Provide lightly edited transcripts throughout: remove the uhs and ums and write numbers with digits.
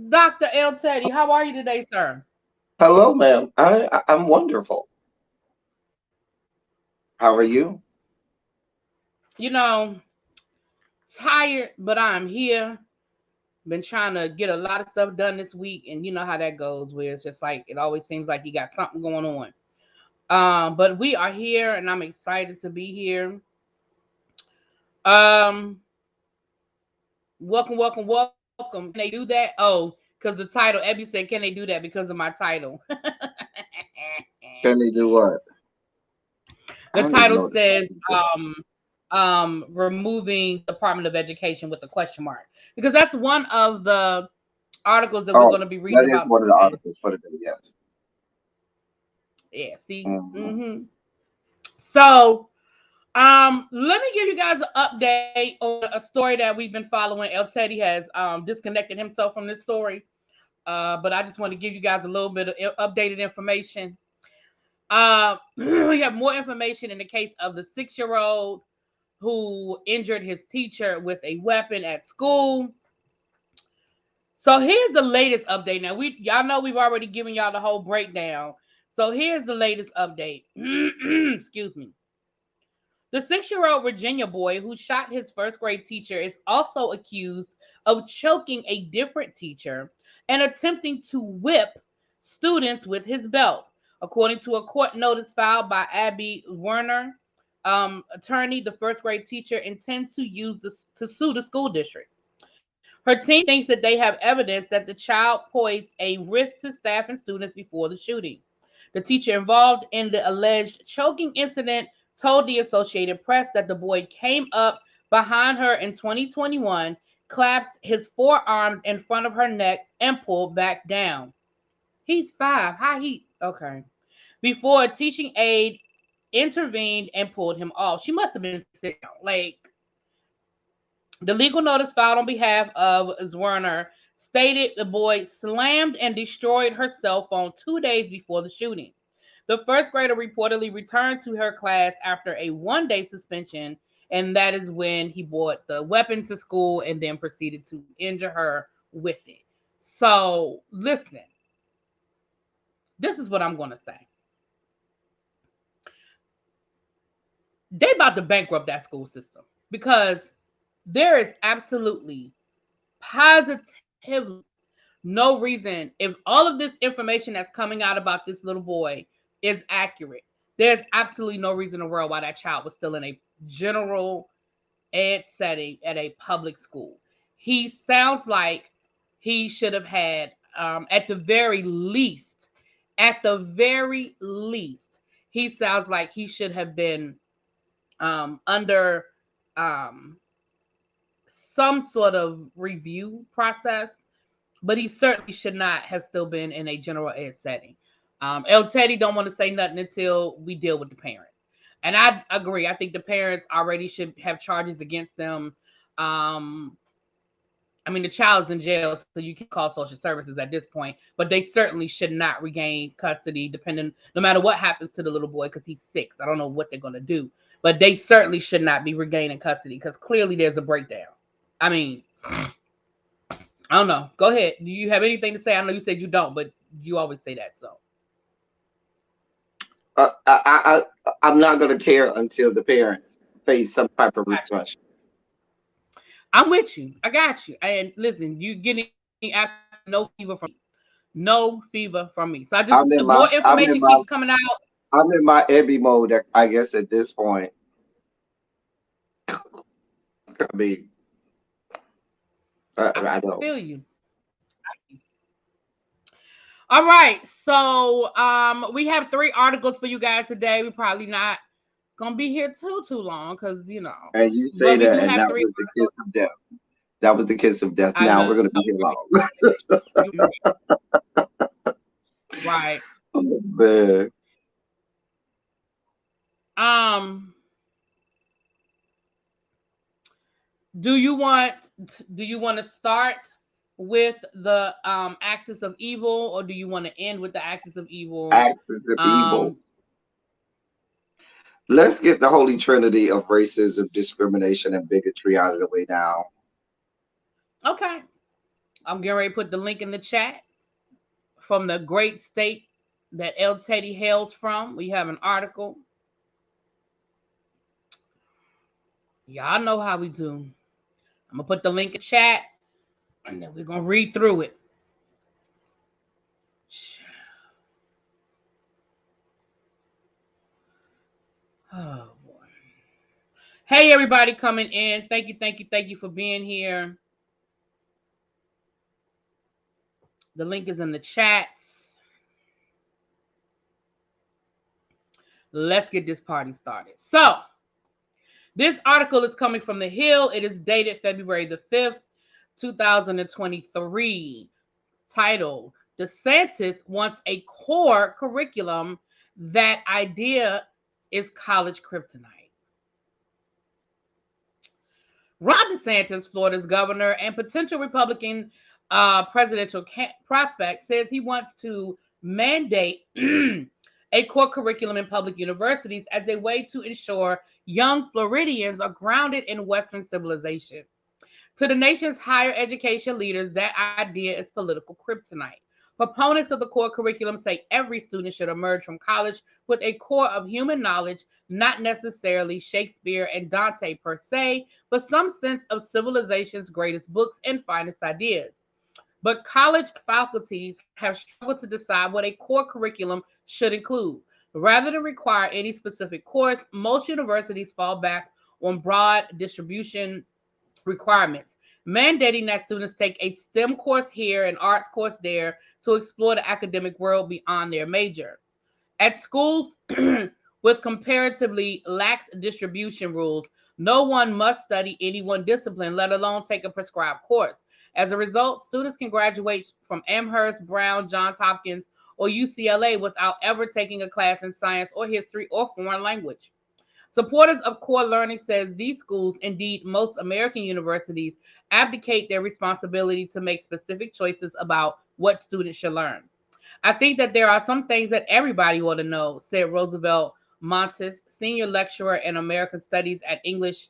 Dr. L. Teddy, how are you today, sir? Hello, ma'am. I'm wonderful. How are you? You know, tired, but I'm here. Been trying to get a lot of stuff done this week, and you know how that goes, where it's just like it always seems like you got something going on. But we are here, and I'm excited to be here. Um, welcome. Can they do that? Oh, because the title, Ebby said, can they do that because of my title? Can they do what? I The don't even title know what says the removing Department of Education with a question mark, because that's one of the articles that we're Oh, going to be reading that is about one of the today. articles for today. Yes. Yeah, see. Hmm. So, let me give you guys an update on a story that we've been following. El Teddy has disconnected himself from this story, but I just want to give you guys a little bit of updated information. We have more information in the case of the 6-year-old who injured his teacher with a weapon at school. So here's the latest update. Now y'all know we've already given y'all the whole breakdown. So here's the latest update. Excuse me. The 6-year-old Virginia boy who shot his first grade teacher is also accused of choking a different teacher and attempting to whip students with his belt. According to a court notice filed by Abby Werner, attorney, the first grade teacher intends to use this to sue the school district. Her team thinks that they have evidence that the child posed a risk to staff and students before the shooting. The teacher involved in the alleged choking incident told the Associated Press that the boy came up behind her in 2021, clasped his forearms in front of her neck, and pulled back down. He's 5. How he? Okay. Before a teaching aide intervened and pulled him off. She must have been sick. Like, the legal notice filed on behalf of Zwerner stated the boy slammed and destroyed her cell phone 2 days before the shooting. The first grader reportedly returned to her class after a 1 day suspension, and that is when he brought the weapon to school and then proceeded to injure her with it. So, listen, this is what I'm going to say. They about to bankrupt that school system because there is absolutely, positively no reason, if all of this information that's coming out about this little boy is accurate, there's absolutely no reason in the world why that child was still in a general ed setting at a public school. He sounds like he should have had, at the very least, at the very least, he sounds like he should have been under um, some sort of review process, but he certainly should not have still been in a general ed setting. El Teddy don't want to say nothing until we deal with the parents. And I agree. I think the parents already should have charges against them. Um, I mean, the child's in jail, so you can call social services at this point, but they certainly should not regain custody, depending, no matter what happens to the little boy, because he's 6. I don't know what they're going to do, but they certainly should not be regaining custody because clearly there's a breakdown. I mean, I don't know. Go ahead. Do you have anything to say? I know you said you don't, but you always say that. So I'm not going to care until the parents face some type of got you. repercussion. I'm with you. I got you. And listen, you getting absolutely no fever from me. No fever from me. So I just, I'm in more my I'm information in my keeps coming out. I'm in my Ebby mode. I guess at this point, I mean, I I feel don't. you. All right. So we have 3 articles for you guys today. We're probably not gonna be here too long because And you say but we that, do and have that three was the kiss articles. of death. That was the kiss of death. I Now we're know. going to be here long. Right. Oh, man. Um. Do you want do you want to start with the axis of evil, or do you want to end with the axis of evil? Axis of evil. Um. Let's get the holy trinity of racism, discrimination, and bigotry out of the way now. Okay. I'm getting ready to put the link in the chat from the great state that El Teddy hails from. We have an article. Y'all know how we do. I'm gonna put the link in chat, and then we're gonna read through it. Oh boy. Hey everybody coming in. Thank you, thank you, thank you for being here. The link is in the chat. Let's get this party started. So, this article is coming from The Hill. It is dated February the 5th, 2023. Title: DeSantis wants a core curriculum. That idea is college kryptonite. Ron DeSantis, Florida's governor and potential Republican presidential prospect, says he wants to mandate a core curriculum in public universities as a way to ensure young Floridians are grounded in Western civilization. To the nation's higher education leaders, that idea is political kryptonite. Proponents of the core curriculum say every student should emerge from college with a core of human knowledge, not necessarily Shakespeare and Dante per se, but some sense of civilization's greatest books and finest ideas. But college faculties have struggled to decide what a core curriculum should include. Rather than require any specific course, most universities fall back on broad distribution requirements, mandating that students take a STEM course here, an arts course there, to explore the academic world beyond their major. At schools with comparatively lax distribution rules, no one must study any one discipline, let alone take a prescribed course. As a result, students can graduate from Amherst, Brown, Johns Hopkins, or UCLA without ever taking a class in science or history or foreign language. Supporters of core learning says these schools, indeed most American universities, abdicate their responsibility to make specific choices about what students should learn. I think that there are some things that everybody ought to know, said Roosevelt Montes, senior lecturer in American Studies at English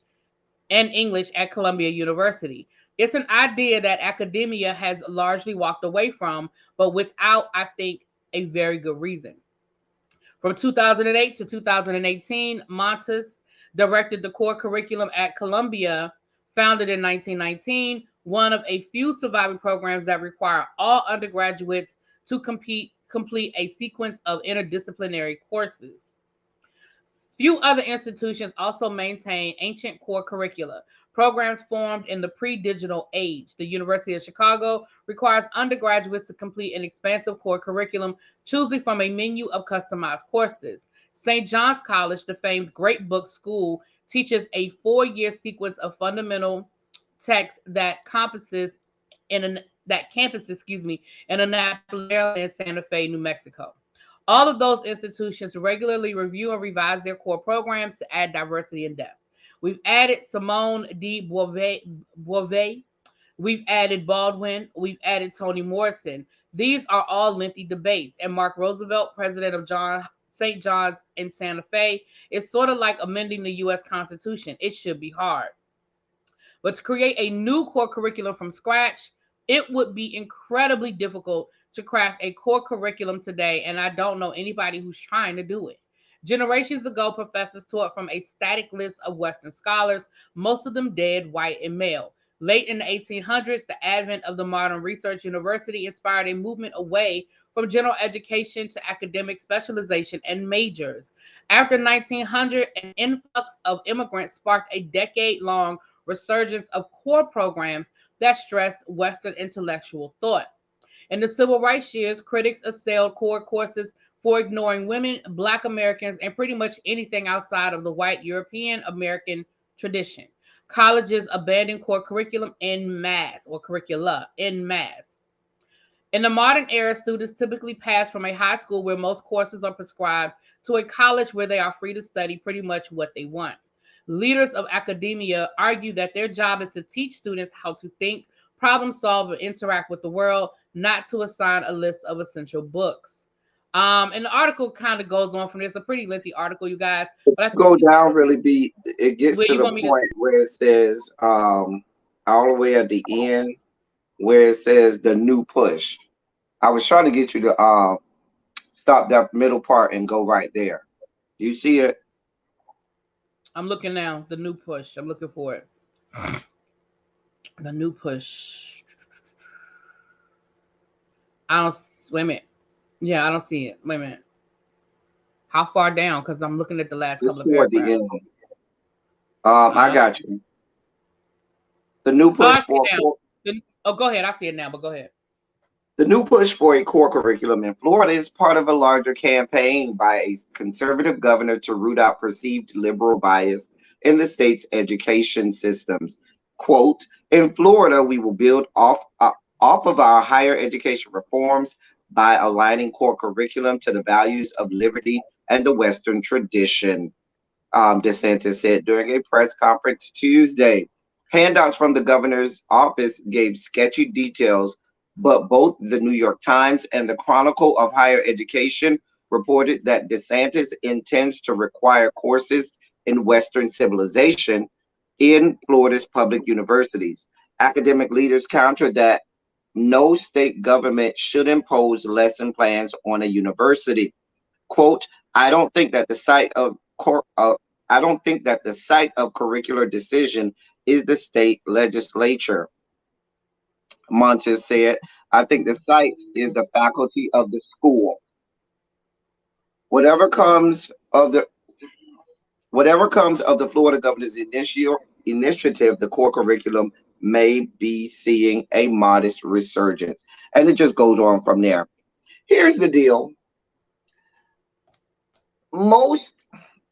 at Columbia University. It's an idea that academia has largely walked away from, but without, I think, a very good reason. From 2008 to 2018, Montes directed the core curriculum at Columbia, founded in 1919, one of a few surviving programs that require all undergraduates to complete a sequence of interdisciplinary courses. Few other institutions also maintain ancient core curricula. Programs formed in the pre-digital age. The University of Chicago requires undergraduates to complete an expansive core curriculum, choosing from a menu of customized courses. St. John's College, the famed Great Book School, teaches a 4-year sequence of fundamental texts that campuses in Annapolis, Maryland, and Santa Fe, New Mexico. All of those institutions regularly review and revise their core programs to add diversity and depth. We've added Simone de Beauvoir. We've added Baldwin. We've added Toni Morrison. These are all lengthy debates. And Mark Roosevelt, president of St. John's in Santa Fe, is sort of like amending the U.S. Constitution. It should be hard. But to create a new core curriculum from scratch, it would be incredibly difficult to craft a core curriculum today, and I don't know anybody who's trying to do it. Generations ago, professors taught from a static list of Western scholars, most of them dead, white, and male. Late in the 1800s, the advent of the modern research university inspired a movement away from general education to academic specialization and majors. After 1900, an influx of immigrants sparked a decade-long resurgence of core programs that stressed Western intellectual thought. In the civil rights years, critics assailed core courses for ignoring women, Black Americans, and pretty much anything outside of the white European American tradition. Colleges abandoned core curriculum en masse, or curricula en masse. In the modern era, students typically pass from a high school where most courses are prescribed to a college where they are free to study pretty much what they want. Leaders of academia argue that their job is to teach students how to think, problem solve, and interact with the world, not to assign a list of essential books. And the article kind of goes on from there. It's a pretty lengthy article, you guys. But I Go think down really be it gets where to you the want me to. point where it says all the way at the end, where it says the new push. I was trying to get you to stop that middle part and go right there. You see it? I'm looking now. The new push. I'm looking for it. The new push. I don't. Wait a minute. Yeah, I don't see it. Wait a minute. How far down? Because I'm looking at the last It's couple of toward the paragraphs. end. I Uh, got you. The new oh, push I see it for now. Oh, go ahead. I see it now, but go ahead. The new push for a core curriculum in Florida is part of a larger campaign by a conservative governor to root out perceived liberal bias in the state's education systems. Quote, in Florida, we will build off of our higher education reforms by aligning core curriculum to the values of liberty and the Western tradition, DeSantis said during a press conference Tuesday. Handouts from the governor's office gave sketchy details, but both the New York Times and the Chronicle of Higher Education reported that DeSantis intends to require courses in Western civilization in Florida's public universities. Academic leaders countered that no state government should impose lesson plans on a university. Quote, I don't think that the site of I don't think that the site of curricular decision is the state legislature, Montes said. I think the site is the faculty of the school. Whatever comes of the whatever comes of the Florida governor's initiative, the core curriculum may be seeing a modest resurgence. And it just goes on from there. Here's the deal. Most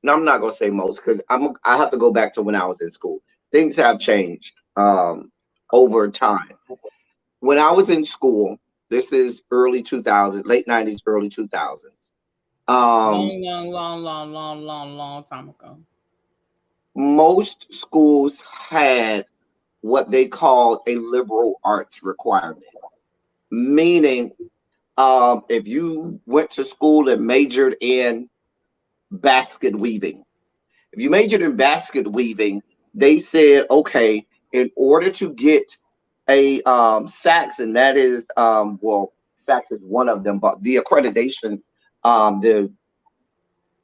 No, I'm not gonna say most because I have to go back to when I was in school. Things have changed over time. When I was in school, this is early 2000s, late 90s, early 2000s. Um, Long, long, long, long, long, long, long time ago. Most schools had what they called a liberal arts requirement, meaning if you went to school and majored in basket weaving, if you majored in basket weaving, they said, okay, in order to get a SACS, and that is well, SACS is one of them, but the accreditation, the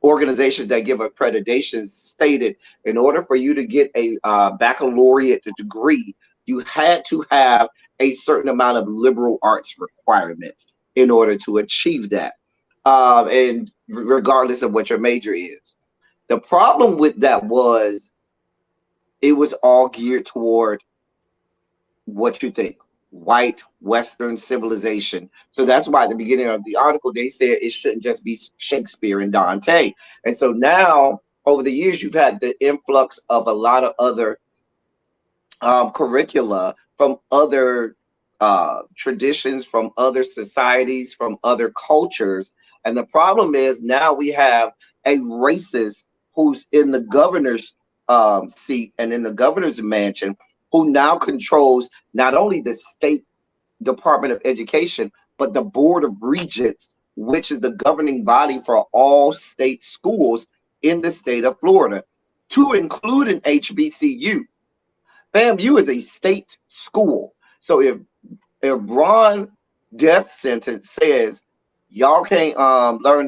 organizations that give accreditations stated in order for you to get a baccalaureate degree, you had to have a certain amount of liberal arts requirements in order to achieve that, and regardless of what your major is. The problem with that was it was all geared toward what you think, white Western civilization. So that's why at the beginning of the article they said it shouldn't just be Shakespeare and Dante. And so now over the years you've had the influx of a lot of other curricula from other traditions, from other societies, from other cultures. And the problem is now we have a racist who's in the governor's seat and in the governor's mansion who now controls not only the state Department of Education, but the Board of Regents, which is the governing body for all state schools in the state of Florida, to include an HBCU. FAMU is a state school. So if Ron death sentence says y'all can't learn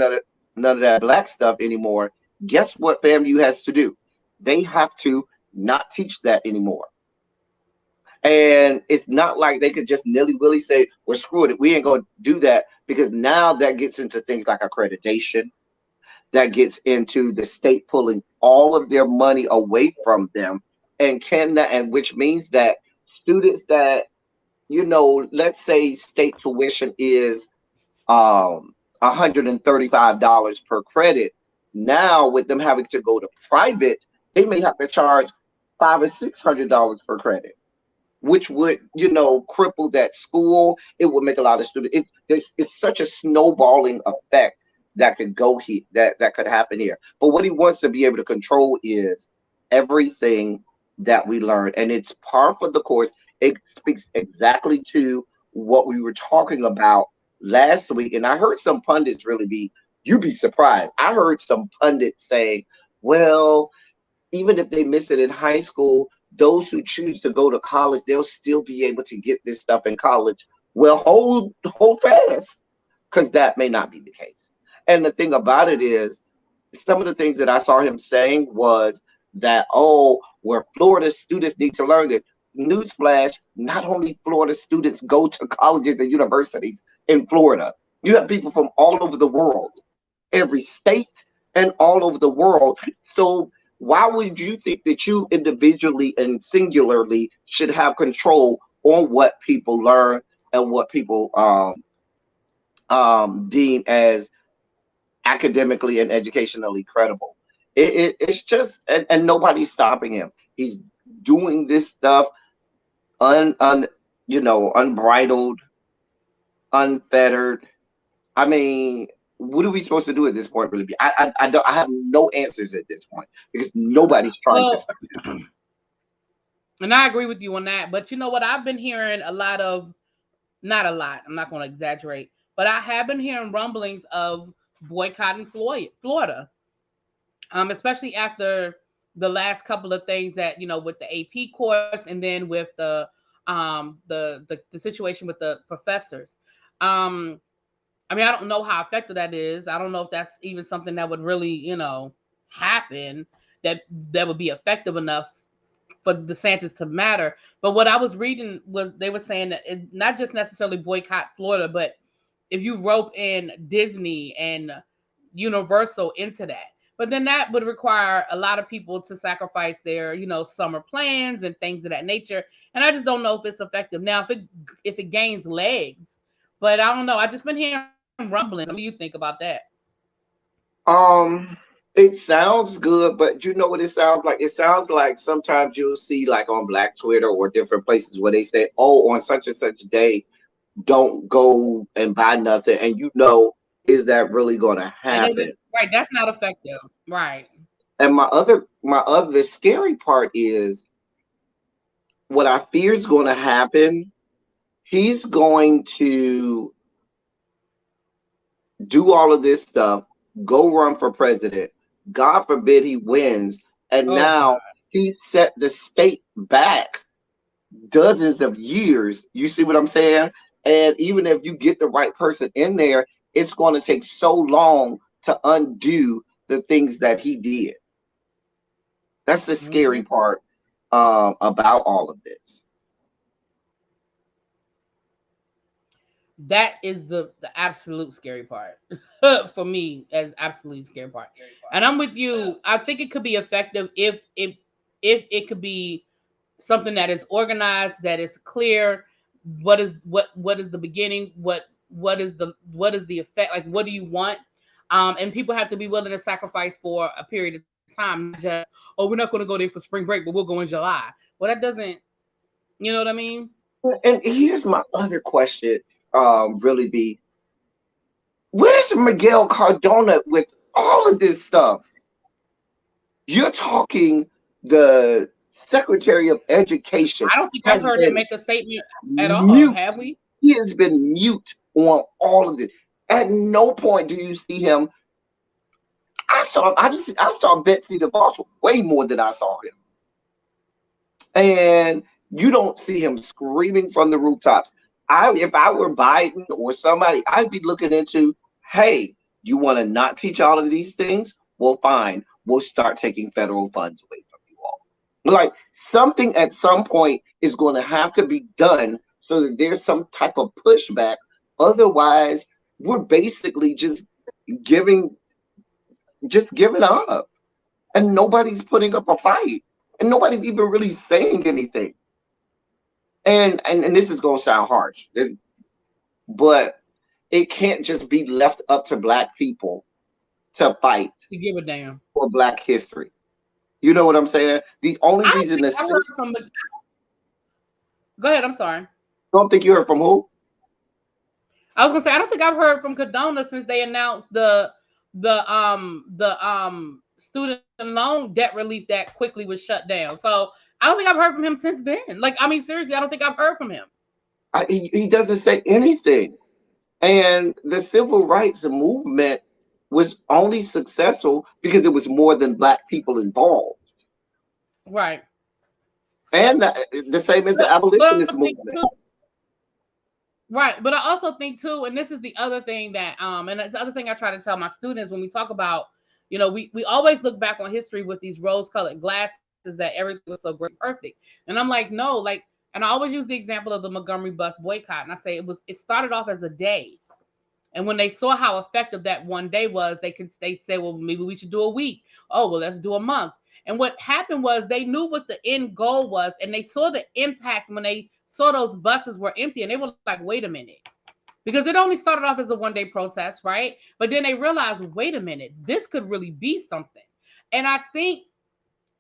none of that black stuff anymore, guess what FAMU has to do? They have to not teach that anymore. And it's not like they could just nilly willy say, "Well, screw it, we ain't gonna do that," because now that gets into things like accreditation, that gets into the state pulling all of their money away from them, and can that, and which means that students that, let's say state tuition is $135 per credit. Now with them having to go to private, they may have to charge $500 or $600 per credit, which would, cripple that school. It would make a lot of students. It's such a snowballing effect that could go here, that could happen here. But what he wants to be able to control is everything that we learn, and it's par for the course. It speaks exactly to what we were talking about last week, and I heard some pundits you'd be surprised. I heard some pundits saying, well, even if they miss it in high school, those who choose to go to college, they'll still be able to get this stuff in college. Well, hold fast, because that may not be the case. And the thing about it is, some of the things that I saw him saying was that, oh, where Florida students need to learn this. Newsflash, not only Florida students go to colleges and universities in Florida. You have people from all over the world, every state and all over the world. So why would you think that you individually and singularly should have control on what people learn and what people deem as academically and educationally credible? It's just, and nobody's stopping him. He's doing this stuff un unbridled, unfettered. I mean, what are we supposed to do at this point, really? I don't, I have no answers at this point because nobody's trying to Well, stop him. and I agree with you on that. But you know what? I've been hearing a lot of, not a lot, I'm not going to exaggerate, but I have been hearing rumblings of boycotting Florida, especially after the last couple of things that, with the AP course, and then with the situation with the professors. Um, I mean, I don't know how effective that is. I don't know if that's even something that would really, happen, that would be effective enough for DeSantis to matter. But what I was reading was they were saying that not just necessarily boycott Florida, but if you rope in Disney and Universal into that. But then that would require a lot of people to sacrifice their, summer plans and things of that nature. And I just don't know if it's effective. Now, if it gains legs, but I don't know. I just been hearing rumblings. What do you think about that? Um, it sounds good, but you know what it sounds like? It sounds like sometimes you'll see like on Black Twitter or different places where they say, "Oh, on such and such a day, don't go and buy nothing," and is that really going to And it was happen? right. That's not effective. Right. And my other scary part is what I fear is going to happen. He's going to do all of this stuff, go run for president. God forbid he wins. And Oh God. now he set the state back dozens of years. You see what I'm saying? And even if you get the right person in there, it's going to take so long to undo the things that he did. That's the Hmm. scary part about all of this. That is the absolute scary part for me, as absolute scary part. And I'm with you. I think it could be effective if it could be something that is organized, that is clear. What is the beginning? What is the effect? Like, what do you want? And people have to be willing to sacrifice for a period of time, not just, oh, we're not going to go there for spring break, but we'll go in July. Well, that doesn't, you know what I mean? And here's my other question, really be, where's Miguel Cardona with all of this stuff? You're talking the Secretary of Education I don't think has I've heard him been make a statement at all. mute. Have we? He has been mute on all of this. At no point do you see him. I saw Betsy DeVos way more than I saw him. And you don't see him screaming from the rooftops. If I were Biden or somebody, I'd be looking into, hey, you want to not teach all of these things? Well, fine. We'll start taking federal funds away from you all. Like, something at some point is going to have to be done so that there's some type of pushback. Otherwise, we're basically giving giving up, and nobody's putting up a fight, and nobody's even really saying anything. And this is gonna sound harsh, but it can't just be left up to Black people to fight To give a damn. for Black history. You know what I'm saying? The only I don't reason think to I've say, heard from. Go ahead. I'm sorry. don't think you heard from who? I was gonna say I don't think I've heard from Cadona since they announced the student loan debt relief that quickly was shut down. So I don't think I've heard from him since then. Like, I mean, seriously, I don't think I've heard from him. He doesn't say anything. And the civil rights movement was only successful because it was more than Black people involved. Right. And the same as the But I abolitionist think movement. too, right. But I also think too, and this is the other thing that and it's the other thing I try to tell my students when we talk about, we always look back on history with these rose-colored glasses that everything was so great and perfect. And I'm like, no, like, and I always use the example of the Montgomery bus boycott, and I say it started off as a day. And when they saw how effective that one day was, they say, well, maybe we should do a week. Oh, well, let's do a month. And what happened was they knew what the end goal was, and they saw the impact when they saw those buses were empty, and they were like, wait a minute. Because it only started off as a one-day protest, right? But then they realized, wait a minute, this could really be something. And I think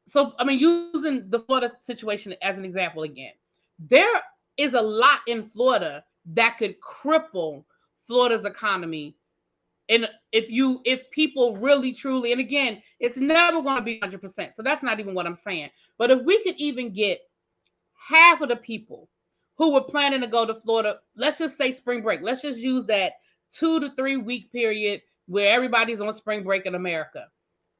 so. I mean, using the Florida situation as an example again, there is a lot in Florida that could cripple Florida's economy. And if people really truly, and again, it's never going to be 100%, so that's not even what I'm saying. But if we could even get half of the people who were planning to go to Florida, let's just say spring break, let's just use that 2 to 3 week period where everybody's on spring break in America.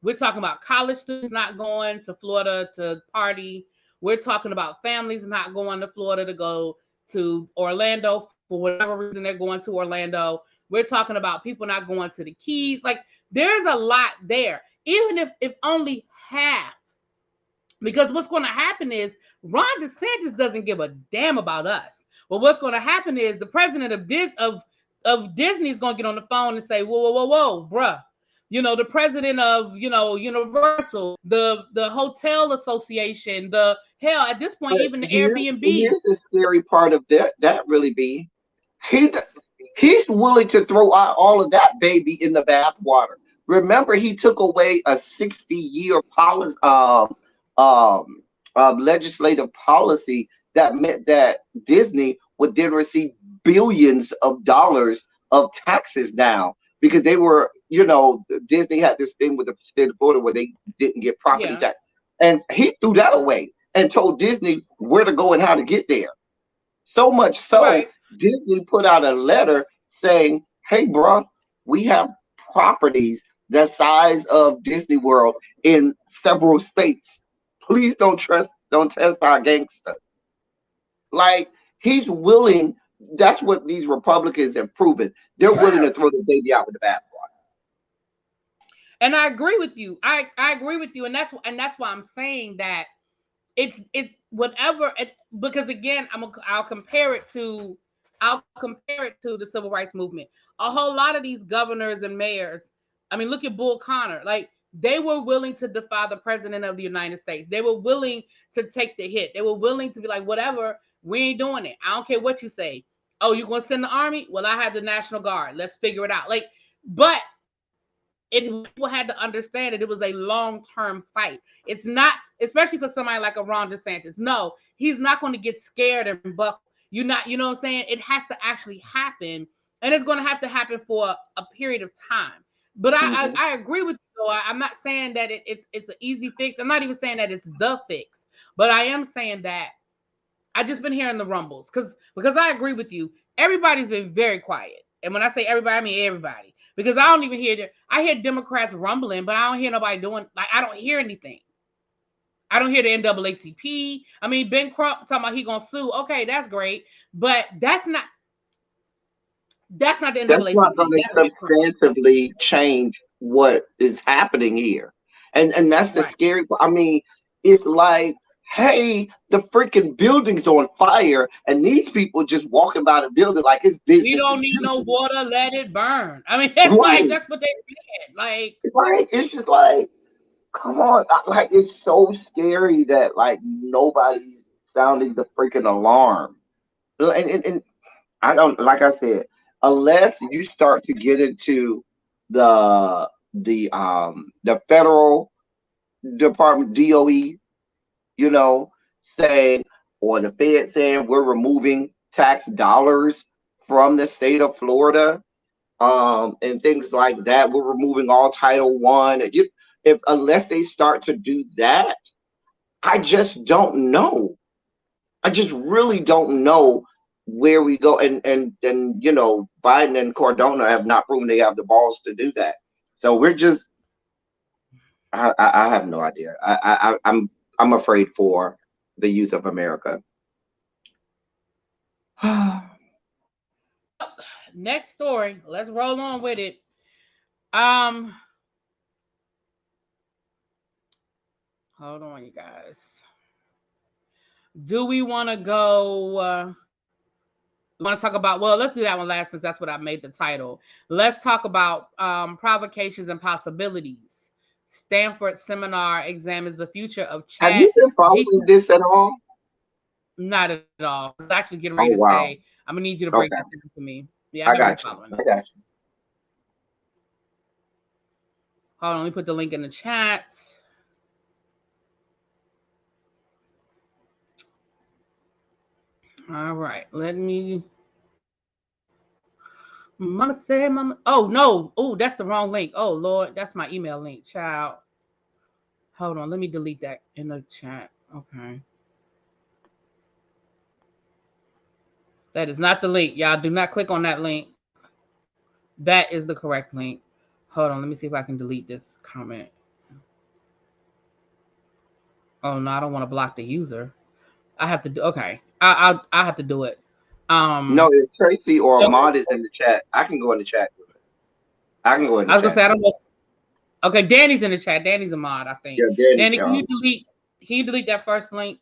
We're talking about college students not going to Florida to party. We're talking about families not going to Florida to go to Orlando for whatever reason they're going to Orlando. We're talking about people not going to the Keys. Like, there's a lot there. Even if only half, because what's going to happen is Ron DeSantis doesn't give a damn about us. But what's going to happen is the president of Disney is going to get on the phone and say, whoa, whoa, whoa, whoa, bruh. The president of Universal, the hotel association, the hell at this point But even the here's Airbnbs. the scary part of that really be he d- he's willing to throw out all of that baby in the bathwater. Remember, he took away a 60-year policy, legislative policy that meant that Disney would then receive billions of dollars of taxes now because they were, Disney had this thing with the state of Florida where they didn't get property Yeah, tax, and he threw that away and told Disney where to go and how to get there. So much so, right. Disney put out a letter saying, "Hey, bro, we have properties the size of Disney World in several states. Please don't test our gangster." Like, he's willing. That's what these Republicans have proven. They're willing to throw the baby out with the bathwater. And I agree with you. I agree with you, and that's why I'm saying that it's whatever because again I'll compare it to the civil rights movement. A whole lot of these governors and mayors, I mean, look at Bull Connor. Like, they were willing to defy the president of the United States. They were willing to take the hit. They were willing to be like, whatever, we ain't doing it. I don't care what you say. Oh, you gonna send the army? Well, I have the National Guard. Let's figure it out. Like, but people had to understand that it was a long-term fight. It's not, especially for somebody like a Ron DeSantis. No, he's not going to get scared and buckle. You're not, you know what I'm saying? It has to actually happen, and it's going to have to happen for a period of time. But Mhm. I agree with you. Though. I'm not saying that it's an easy fix. I'm not even saying that it's the fix. But I am saying that I just been hearing the rumbles because I agree with you. Everybody's been very quiet, and when I say everybody, I mean everybody. Because I don't even I hear Democrats rumbling, but I don't hear nobody doing like I don't hear anything. I don't hear the NAACP. I mean, Ben Crump talking about he gonna sue. Okay, that's great, but that's not the That's not going NAACP. to That's Ben Crump. substantively change what is happening here, and that's the Right. scary. I mean, it's like, hey, the freaking building's on fire, and these people just walking by the building like it's We business don't as need no usual. water. Let it burn. I mean, that's like Right, that's what they said. Like, right. It's just like, come on, like it's so scary that like nobody's sounding the freaking alarm. And I don't, like I said, unless you start to get into the federal department, DOE, you know, saying, or the Fed saying we're removing tax dollars from the state of Florida, and things like that. We're removing all Title One. If unless they start to do that, I just don't know. I just really don't know where we go. And Biden and Cardona have not proven they have the balls to do that. So we're just I have no idea. I'm afraid for. the youth of America. Well, next story. Let's roll on with it. Um, hold on, you guys. Do we want to go? We want to talk about? Well, let's do that one last since that's what I made the title. Let's talk about provocations and possibilities. Stanford seminar examines the future of Have chat you been following GPT. this at all? Not at all. I was actually getting ready to Oh say, wow. I'm gonna need you to break Okay. that down for me. Yeah, I I haven't been got you. following I it. got Hold on, let me put the link in the chat. All right, let me. Mama said, "Mama." Oh no! Oh, that's the wrong link. Oh Lord, that's my email link, child. Hold on, let me delete that in the chat. Okay, that is not the link. Y'all do not click on that link. That is the correct link. Hold on, let me see if I can delete this comment. Oh no, I don't want to block the user. I have to do. Okay, I have to do it. No, Um, if Tracy or so Ahmad is in the chat, I can go in the chat. I can go in the I was gonna chat. say I don't know. Okay, Danny's in the chat. Danny's a mod, I think. Yeah, Danny. Danny, can Yeah. you delete? Can you delete that first link?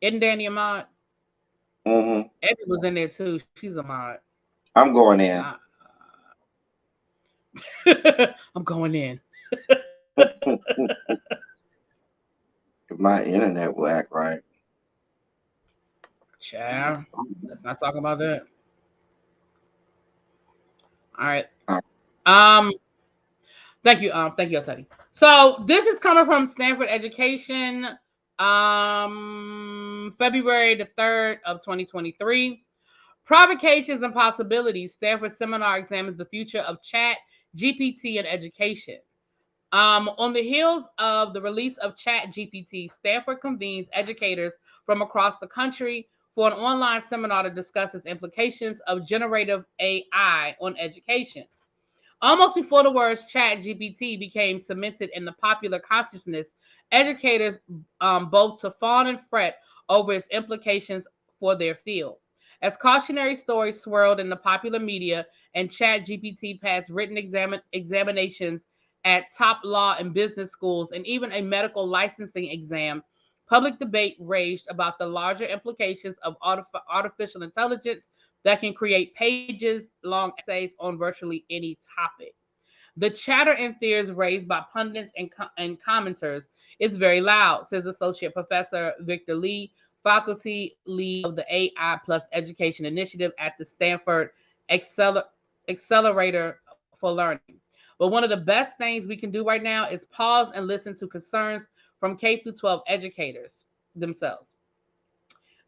Isn't Danny a mod? Hmm. Eddie was in there too. She's a mod. I'm going in. Uh, I'm going in. If my internet will act right. Child, let's not talk about that. All right. Uh, Um, thank you, Teddy. So this is coming from Stanford Education, February the 3rd of 2023. Provocations and possibilities. Stanford seminar examines the future of chat GPT in education. On the heels of the release of Chat GPT, Stanford convenes educators from across the country for an online seminar to discuss its implications of generative AI on education. Almost before the words Chat GPT became cemented in the popular consciousness, educators both to fawn and fret over its implications for their field. As cautionary stories swirled in the popular media and Chat GPT passed written examinations at top law and business schools and even a medical licensing exam, public debate raged about the larger implications of artificial intelligence that can create pages long essays on virtually any topic. The chatter and fears raised by pundits and commenters is very loud, says Associate Professor Victor Lee, faculty lead of the AI Plus Education Initiative at the Stanford Accelerator for Learning. But one of the best things we can do right now is pause and listen to concerns from K through 12 educators themselves.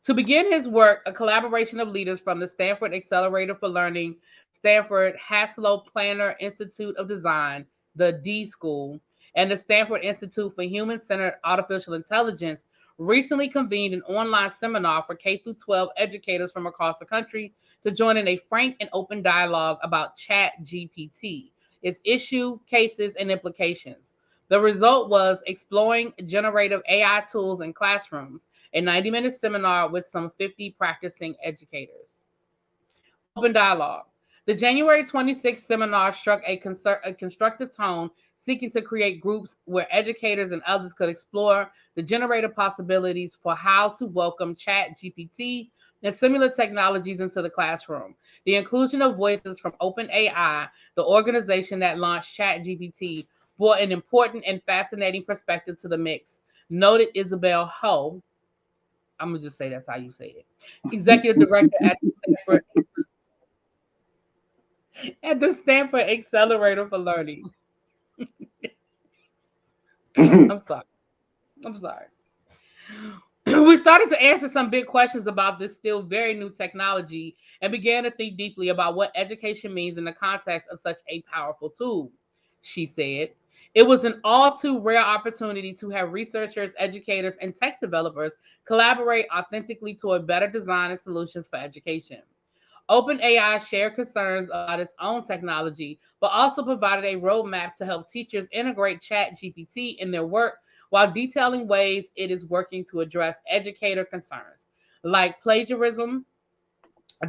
To begin his work, a collaboration of leaders from the Stanford Accelerator for Learning, Stanford Haslow Planner Institute of Design, the D School, and the Stanford Institute for Human Centered Artificial Intelligence recently convened an online seminar for K 12 educators from across the country to join in a frank and open dialogue about Chat GPT, its issue, cases, and implications. The result was exploring generative AI tools in classrooms, a 90-minute seminar with some 50 practicing educators. Open dialogue. The January 26th seminar struck a constructive tone, seeking to create groups where educators and others could explore the generative possibilities for how to welcome Chat GPT and similar technologies into the classroom. The inclusion of voices from OpenAI, the organization that launched Chat GPT, brought an important and fascinating perspective to the mix, noted Isabel Ho. I'm gonna just say that's how you say it. Executive director at the Stanford Accelerator for Learning. I'm sorry. I'm sorry. We started to answer some big questions about this still very new technology and began to think deeply about what education means in the context of such a powerful tool, she said. It was an all too rare opportunity to have researchers, educators, and tech developers collaborate authentically toward better design and solutions for education. OpenAI shared concerns about its own technology, but also provided a roadmap to help teachers integrate ChatGPT in their work while detailing ways it is working to address educator concerns like plagiarism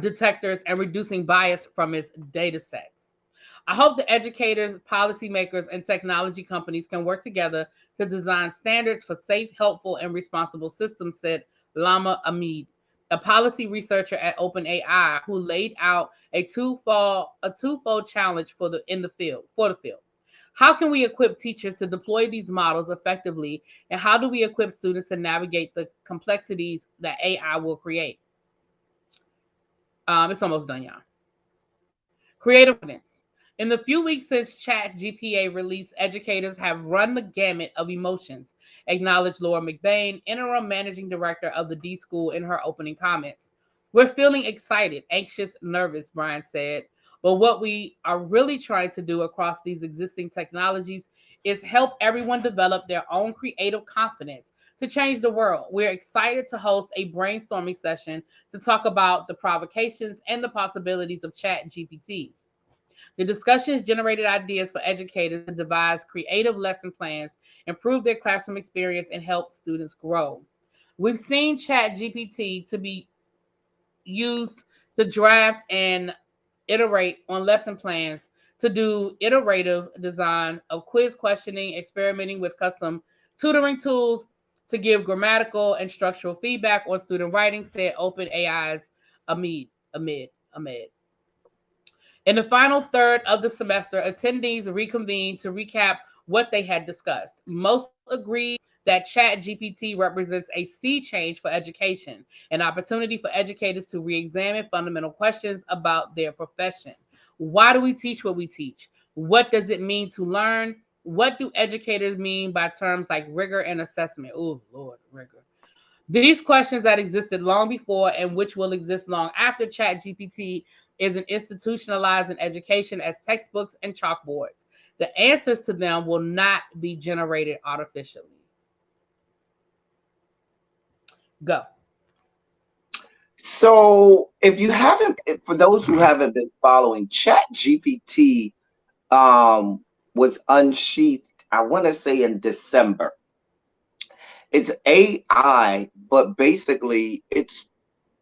detectors and reducing bias from its data sets. I hope the educators, policymakers, and technology companies can work together to design standards for safe, helpful, and responsible systems, said Lama Amid, a policy researcher at OpenAI, who laid out a twofold challenge for the field. How can we equip teachers to deploy these models effectively, and how do we equip students to navigate the complexities that AI will create? It's almost done, y'all. Creative confidence. In the few weeks since Chat GPA release, educators have run the gamut of emotions, acknowledged Laura McBain, interim managing director of the D School, in her opening comments. We're feeling excited, anxious, nervous, Brian said. But what we are really trying to do across these existing technologies is help everyone develop their own creative confidence to change the world. We're excited to host a brainstorming session to talk about the provocations and the possibilities of Chat GPT. The discussions generated ideas for educators to devise creative lesson plans, improve their classroom experience, and help students grow. We've seen Chat GPT to be used to draft and iterate on lesson plans, to do iterative design of quiz questioning, experimenting with custom tutoring tools, to give grammatical and structural feedback on student writing, said OpenAI's Amid. Ahmed. In the final third of the semester, attendees reconvened to recap what they had discussed. Most agreed that ChatGPT represents a sea change for education, an opportunity for educators to re examine fundamental questions about their profession. Why do we teach what we teach? What does it mean to learn? What do educators mean by terms like rigor and assessment? Oh, Lord, rigor. These questions that existed long before and which will exist long after ChatGPT isn't institutionalized in education as textbooks and chalkboards. The answers to them will not be generated artificially. Go. So if you haven't, for those who haven't been following, Chat GPT was unsheathed, I want to say in December. It's AI, but basically it's,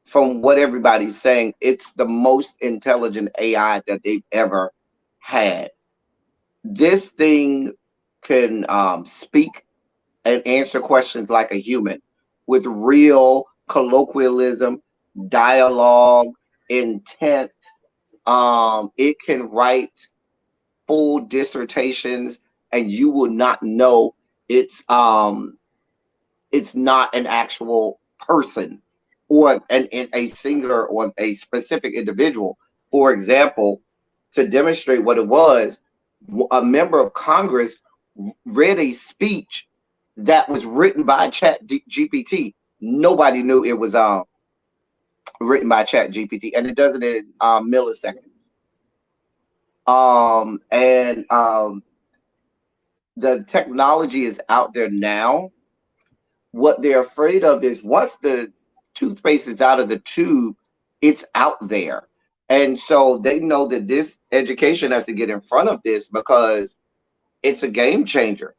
from what everybody's saying, it's the most intelligent AI that they've ever had. This thing can speak and answer questions like a human with real colloquialism, dialogue, intent. It can write full dissertations, and you will not know it's it's not an actual person or a singular or a specific individual. For example, to demonstrate what it was, a member of Congress read a speech that was written by Chat GPT. Nobody knew it was written by Chat GPT, and it does it in milliseconds. And The technology is out there now. What they're afraid of is once the toothpaste is out of the tube, it's out there. And so they know that this education has to get in front of this because it's a game changer.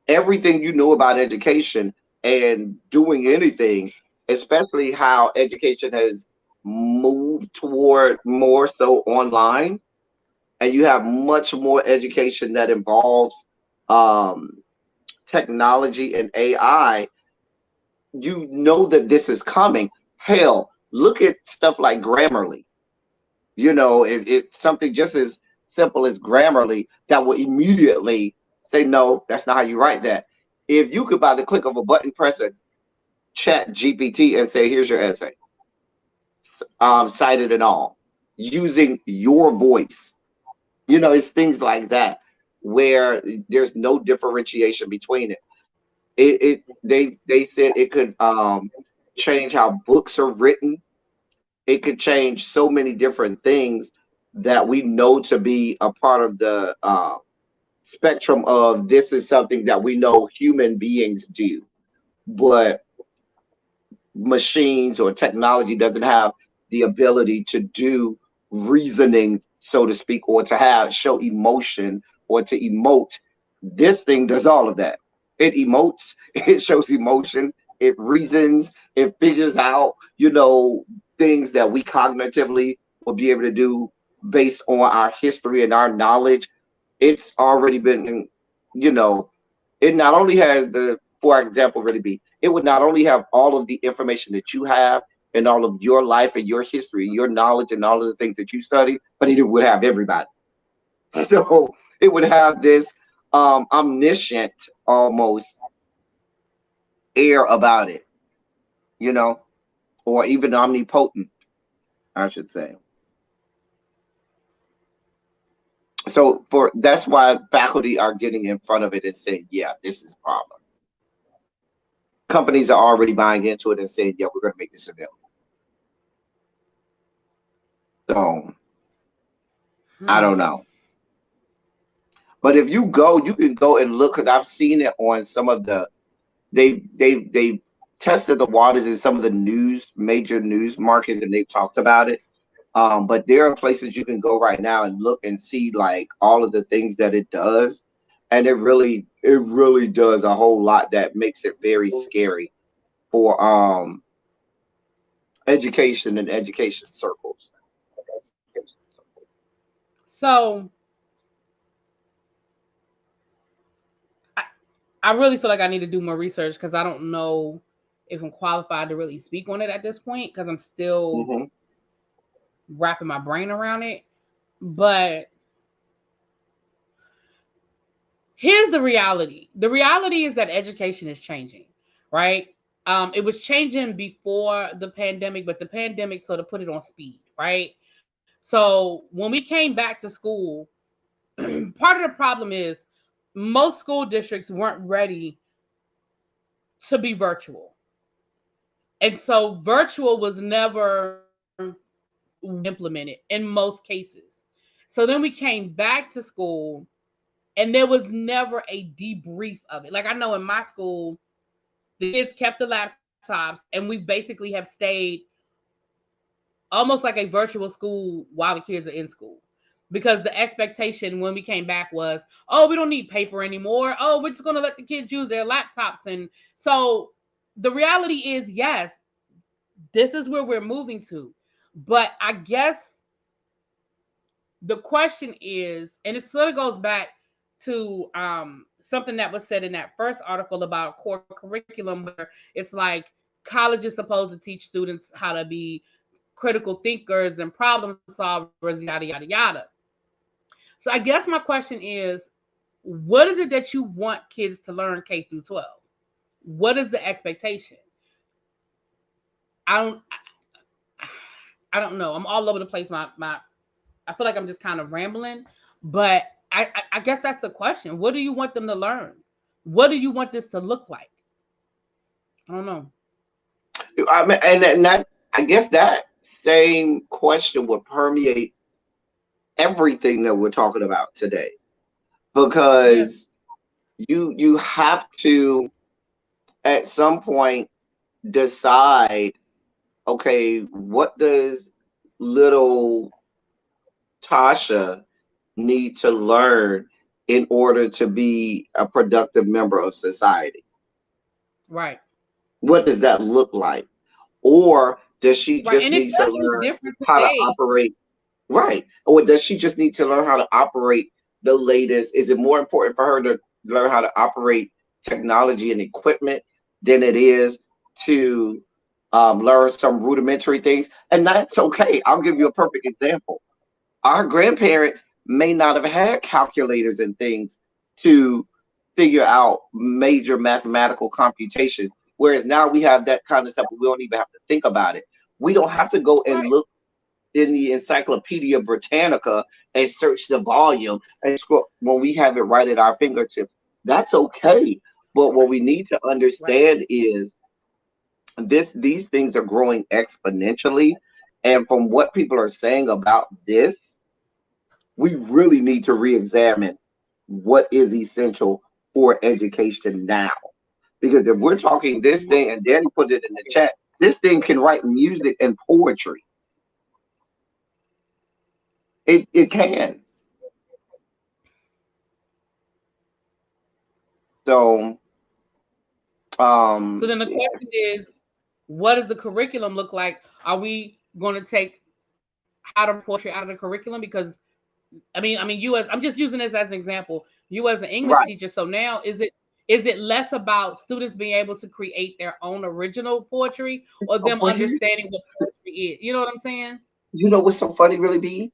Everything you know about education and doing anything, especially how education has moved toward more so online, and you have much more education that involves um, technology and AI, you know that this is coming. Hell, look at stuff like Grammarly. You know, if something just as simple as Grammarly that will immediately say, no, that's not how you write that. If you could, by the click of a button, press a Chat GPT and say, here's your essay, cited and all, using your voice. You know, it's things like that where there's no differentiation between it. They said it could change how books are written. It could change so many different things that we know to be a part of the spectrum of this is something that we know human beings do, but machines or technology doesn't have the ability to do reasoning, so to speak, or to have show emotion or to emote. This thing does all of that. It emotes, it shows emotion, it reasons, it figures out, you know, things that we cognitively will be able to do based on our history and our knowledge. It's already been, you know, it not only has the, for example, really be, it would not only have all of the information that you have and all of your life and your history, your knowledge and all of the things that you study, but it would have everybody. So it would have this omniscient almost air about it, you know, or even omnipotent, I should say. So for that's why faculty are getting in front of it and saying, yeah, this is a problem. Companies are already buying into it and saying, yeah, we're going to make this available. So I Hmm. don't know. But if you go, you can go and look because I've seen it on some of the they tested the waters in some of the major news markets and they've talked about it. But there are places you can go right now and look and see like all of the things that it does, and it really does a whole lot that makes it very scary for education and education circles. So I, I really feel like I need to do more research because I don't know if I'm qualified to really speak on it at this point because I'm still Hmm. wrapping my brain around it. But here's the reality. The reality is that education is changing, right? It was changing before the pandemic, but the pandemic sort of put it on speed, right? So when we came back to school, part of the problem is most school districts weren't ready to be virtual. And so virtual was never implemented in most cases. So then we came back to school and there was never a debrief of it. Like I know in my school, the kids kept the laptops and we basically have stayed almost like a virtual school while the kids are in school. Because the expectation when we came back was, oh, we don't need paper anymore. Oh, we're just going to let the kids use their laptops. And so the reality is, yes, this is where we're moving to. But I guess the question is, and it sort of goes back to something that was said in that first article about core curriculum, where it's like college is supposed to teach students how to be critical thinkers and problem solvers, yada, yada, yada. So I guess my question is, what is it that you want kids to learn K through 12? What is the expectation? I don't I don't know. I'm all over the place. My I feel like I'm just kind of rambling, but I guess that's the question. What do you want them to learn? What do you want this to look like? I don't know. I mean, and that I guess that same question would permeate everything that we're talking about today Yeah. because you have to at some point decide, okay, what does little Tasha need to learn in order to be a productive member of society? Right. What does that look like? Or does she Right. just And it need to does look learn different how to today. operate? Right. Or does she just need to learn how to operate the latest? Is it more important for her to learn how to operate technology and equipment than it is to learn some rudimentary things? And that's okay. I'll give you a perfect example. Our grandparents may not have had calculators and things to figure out major mathematical computations, whereas now we have that kind of stuff, but we don't even have to think about it. We don't have to go and Right. look in the Encyclopedia Britannica and search the volume and scroll when we have it right at our fingertips. That's okay. But what we need to Right. understand is these things are growing exponentially. And from what people are saying about this, we really need to re-examine what is essential for education now. Because if we're talking this thing, and Danny put it in the chat, this thing can write music and poetry. It can. So So then the question is, what does the curriculum look like? Are we going to take how to write poetry out of the curriculum? Because you as I'm just using this as an example. You as an English Right. teacher, so now is it less about students being able to create their own original poetry or them Well, here, understanding what poetry is? You know what I'm saying? you know what's so funny, really, be?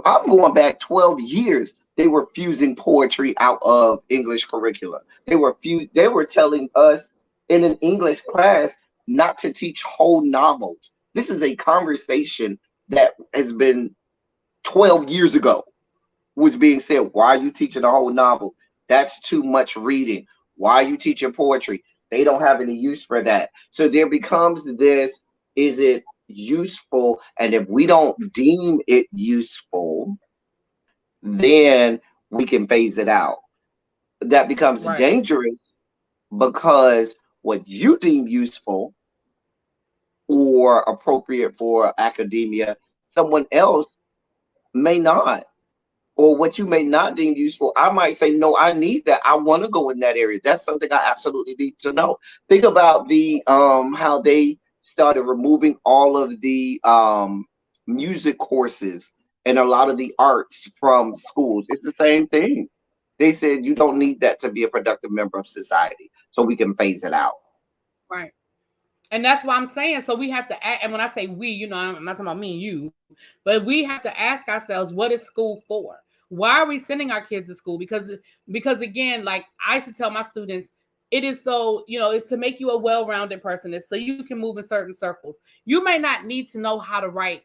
I'm going back 12 years. They were fusing poetry out of English curricula. They were telling us in an English class not to teach whole novels. This is a conversation that has been 12 years ago was being said. Why are you teaching a whole novel? That's too much reading. Why are you teaching poetry? They don't have any use for that. So there becomes this, is it useful? And if we don't deem it useful, then we can phase it out. That becomes Right. dangerous because what you deem useful or appropriate for academia, someone else may not. Or what you may not deem useful, I might say, no, I need that. I want to go in that area. That's something I absolutely need to know. Think about the how they started removing all of the music courses and a lot of the arts from schools. It's the same thing. They said you don't need that to be a productive member of society, so we can phase it out. Right. And that's why I'm saying, so we have to act, and when I say we, I'm not talking about me and you, but we have to ask ourselves, what is school for? Why are we sending our kids to school? Because again, like I used to tell my students, it is so, it's to make you a well-rounded person. It's so you can move in certain circles. You may not need to know how to write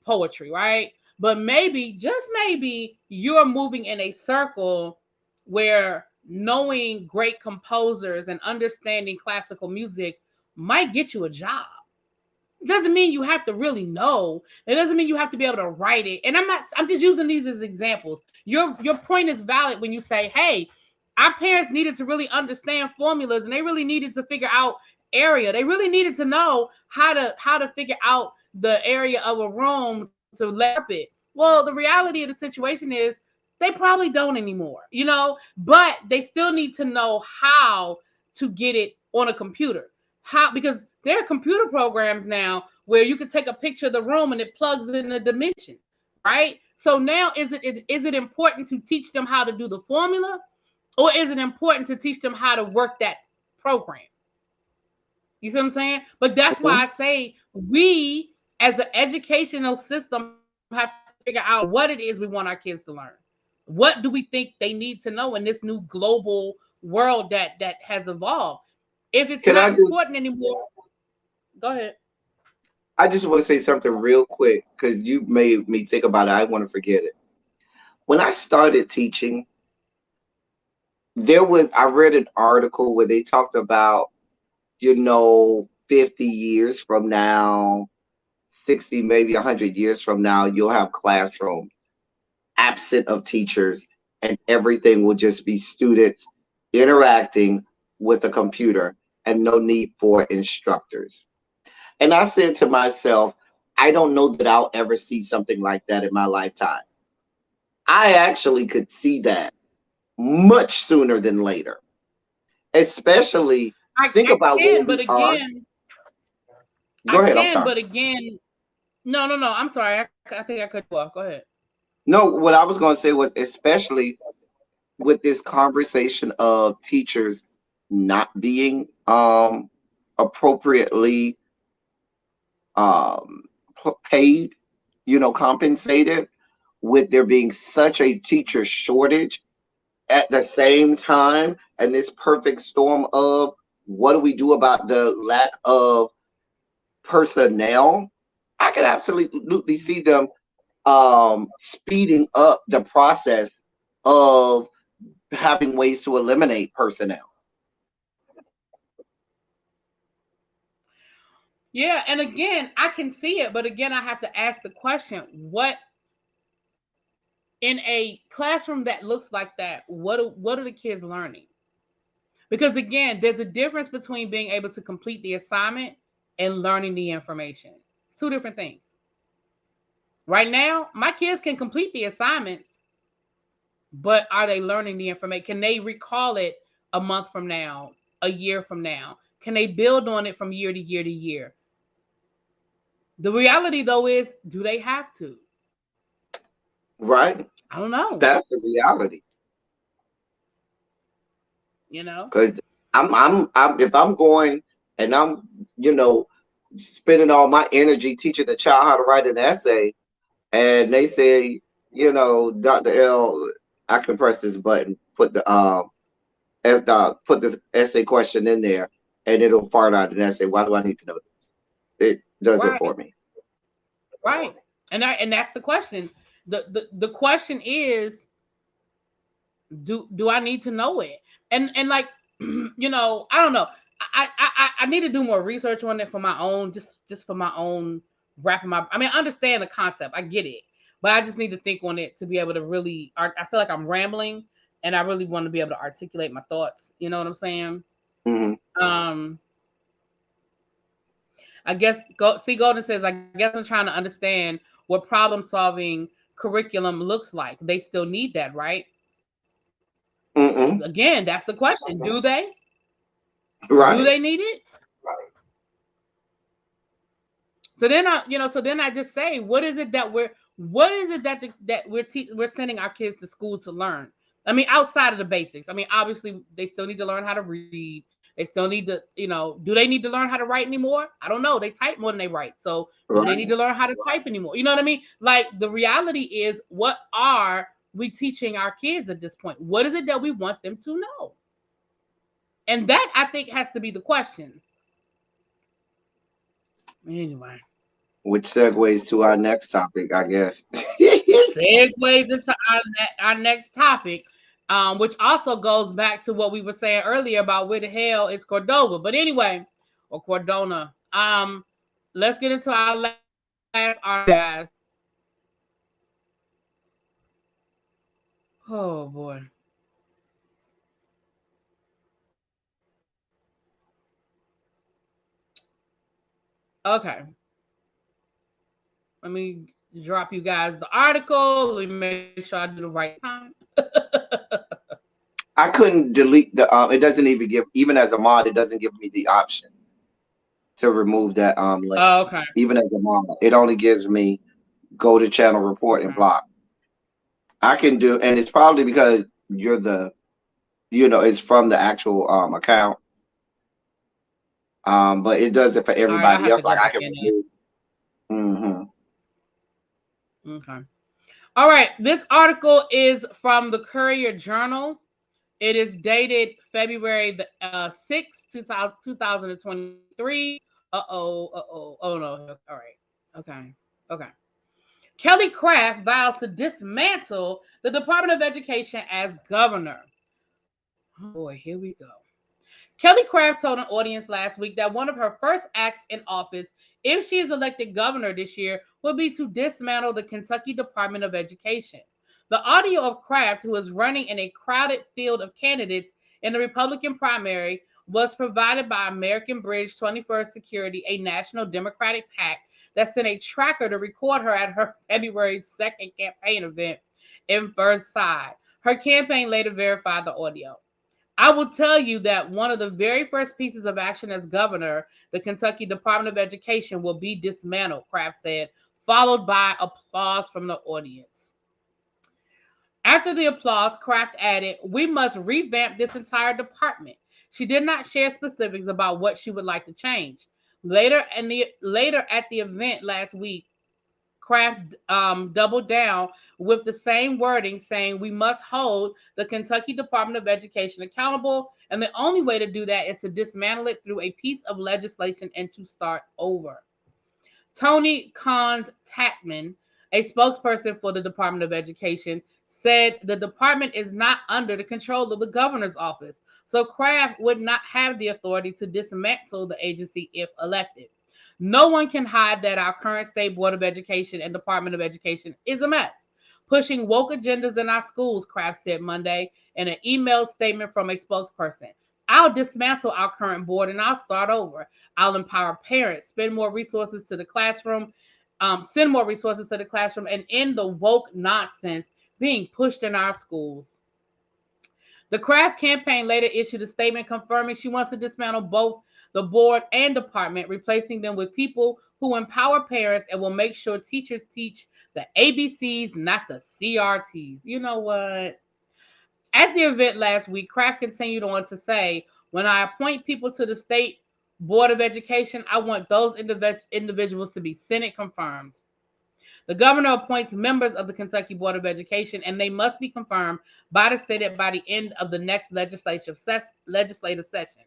poetry, right? But maybe, just maybe, you're moving in a circle where knowing great composers and understanding classical music might get you a job. It doesn't mean you have to really know. It doesn't mean you have to be able to write it. And I'm just using these as examples. Your point is valid when you say, hey, our parents needed to really understand formulas and they really needed to figure out area. They really needed to know how to figure out the area of a room to let it. Well, the reality of the situation is they probably don't anymore, but they still need to know how to get it on a computer. How, because there are computer programs now where you can take a picture of the room and it plugs in the dimensions, right? So now is it important to teach them how to do the formula, or is it important to teach them how to work that program? You see what I'm saying? But that's why I Mhm. say we as an educational system have to figure out what it is we want our kids to learn. What do we think they need to know in this new global world that has evolved? If it's Can not I just important anymore, go ahead. I just want to say something real quick because you made me think about it. I want to forget it. When I started teaching, I read an article where they talked about, 50 years from now, 60, maybe 100 years from now, you'll have classrooms absent of teachers and everything will just be students interacting with a computer and no need for instructors. And I said to myself, I don't know that I'll ever see something like that in my lifetime. I actually could see that much sooner than later. Especially think I about where can, but we are. again, Go I ahead, I'm can, sorry. but again, no, no, no. I'm sorry. I think I cut you off. Go ahead. No, what I was going to say was especially with this conversation of teachers not being appropriately um paid, compensated, with there being such a teacher shortage at the same time, and this perfect storm of what do we do about the lack of personnel. I can absolutely see them speeding up the process of having ways to eliminate personnel. Yeah, and again, I can see it, but again, I have to ask the question: what in a classroom that looks like that? What are the kids learning? Because again, there's a difference between being able to complete the assignment and learning the information. It's two different things. Right now, my kids can complete the assignments, but are they learning the information? Can they recall it a month from now? a year from now? Can they build on it from year to year to year? The reality, though, is do they have to? Right. I don't know. That's the reality. You know? Because I'm if I'm going and I'm, you know, spending all my energy teaching the child how to write an essay, and they say, you know, Dr. L, I can press this button, put this essay question in there, and it'll fart out an essay. Why do I need to know this? It does it Right. for me. Right. And that's the question. The question is, do I need to know it? And like, I don't know. I need to do more research on it for my own, just for my own wrapping my. I mean, I understand the concept. I get it, but I just need to think on it to be able to really. I feel like I'm rambling, and I really want to be able to articulate my thoughts. You know what I'm saying? Hmm. Um, I guess Golden says, I guess I'm trying to understand what problem solving curriculum looks like. They still need that, right? Mm-mm. Again, that's the question. Do they? Do Right. they need it? So then I just say, what is it that we're sending our kids to school to learn? I mean, outside of the basics. I mean, obviously they still need to learn how to read. They still need to, do they need to learn how to write anymore? I don't know. They type more than they write. So do they need Right. to learn how to type anymore? You know what I mean? Like, the reality is, what are we teaching our kids at this point? What is it that we want them to know? And that, I think, has to be the question. Anyway. Which segues to our next topic, I guess. Segues into our next topic, which also goes back to what we were saying earlier about where the hell is Cordova. But anyway, or Cordona. Let's get into our last article, guys. Oh boy. Okay. Let me drop you guys the article. Let me make sure I do the right time. I couldn't delete the. It doesn't even give, even as a mod, it doesn't give me the option to remove that link. Oh, okay. Even as a mod, it only gives me go to channel report and Okay. block. I can do, and it's probably because you're the, it's from the actual account. But it does it for All right. I'll everybody have else. to Like go I back can in there. remove. Hmm. Okay. All right. This article is from the Courier Journal. It is dated February the 6th, 2023. Uh-oh. Uh-oh. Oh, no. All right. Okay. Okay. Kelly Craft vows to dismantle the Department of Education as governor. Oh, boy, here we go. Kelly Craft told an audience last week that one of her first acts in office, if she is elected governor this year, will be to dismantle the Kentucky Department of Education. The audio of Craft, who is running in a crowded field of candidates in the Republican primary, was provided by American Bridge 21st Security, a national Democratic PAC that sent a tracker to record her at her February 2nd campaign event in Versailles. Her campaign later verified the audio. I will tell you that one of the very first pieces of action as governor, the Kentucky Department of Education, will be dismantled, Kraft said, followed by applause from the audience. After the applause, Kraft added, "We must revamp this entire department." She did not share specifics about what she would like to change. Later at the event last week, Kraft doubled down with the same wording, saying we must hold the Kentucky Department of Education accountable, and the only way to do that is to dismantle it through a piece of legislation and to start over. Tony Kahns Tatman, a spokesperson for the Department of Education, said the department is not under the control of the governor's office, so Kraft would not have the authority to dismantle the agency if elected. No one can hide that our current state board of education and Department of Education is a mess, pushing woke agendas in our schools, Kraft said Monday in an emailed statement from a spokesperson. I'll dismantle our current board and I'll start over. I'll empower parents, send more resources to the classroom, and end the woke nonsense being pushed in our schools. The Kraft campaign later issued a statement confirming she wants to dismantle both the board and department, replacing them with people who empower parents and will make sure teachers teach the ABCs, not the CRTs. You know what? At the event last week, Kraft continued on to say, when I appoint people to the state board of education, I want those individuals to be Senate confirmed. The governor appoints members of the Kentucky Board of Education, and they must be confirmed by the Senate by the end of the next legislative session.